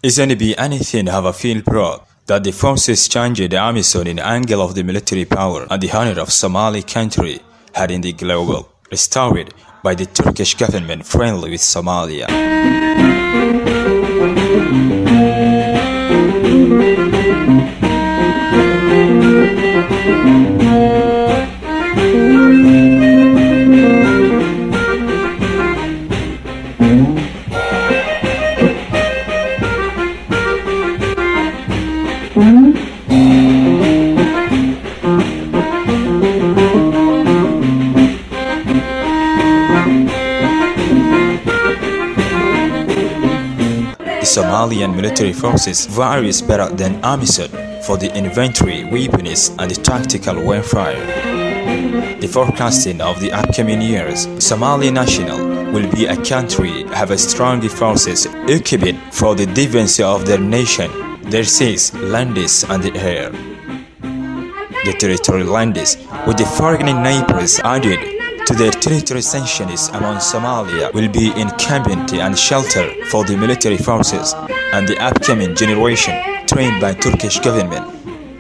Isn't it be anything have a feel proud that the forces changed the Amazon in angle of the military power and the honor of Somali country had in the global, restored by the Turkish government friendly with Somalia. The Somalian military forces varies better than Amazon for the inventory, weapons, and the tactical warfare. The forecasting of the upcoming years, Somali national will be a country have a strong forces equipped for the defense of their nation, their seas, lands, and the air. The territorial lands, with the foreign neighbors added to their territory sanctions among Somalia, will be encampment and shelter for the military forces and the upcoming generation trained by Turkish government,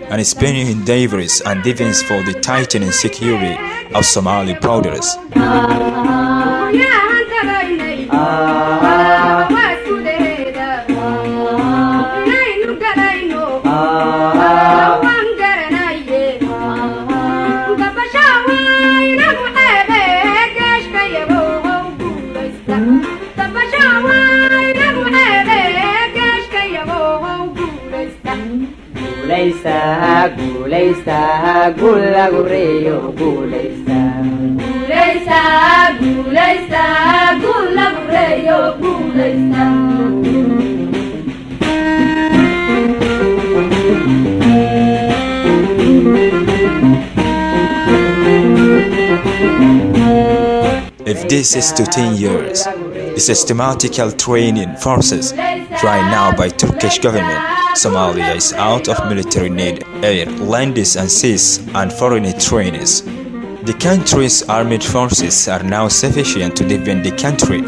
and spending endeavors and defense for the tightening security of Somali borders. If this is to 10 years, the systematical training forces right now by Turkish government, Somalia is out of military need, air, lands and seas, and foreign trainees. The country's armed forces are now sufficient to defend the country,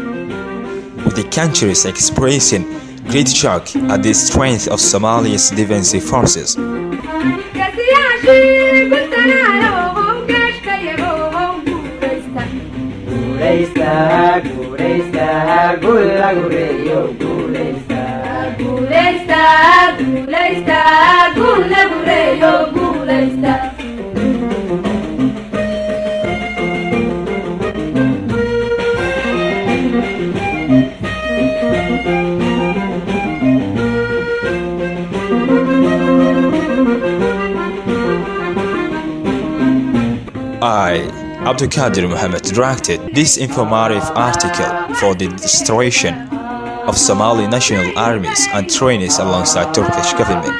with the countries expressing great shock at the strength of Somalia's defensive forces. I, Abdikhader Mohamed, directed this informative article for the demonstration of Somali national armies and trainees alongside Turkish government.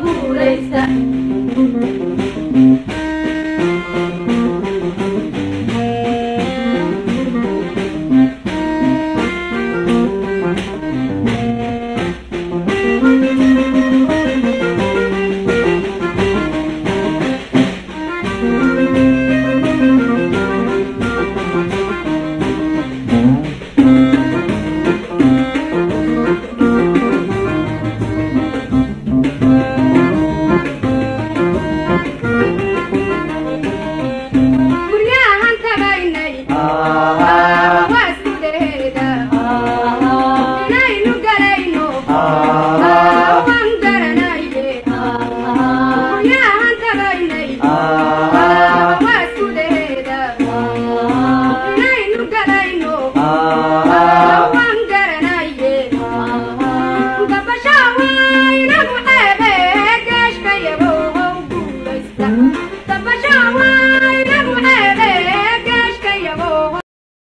Gulesta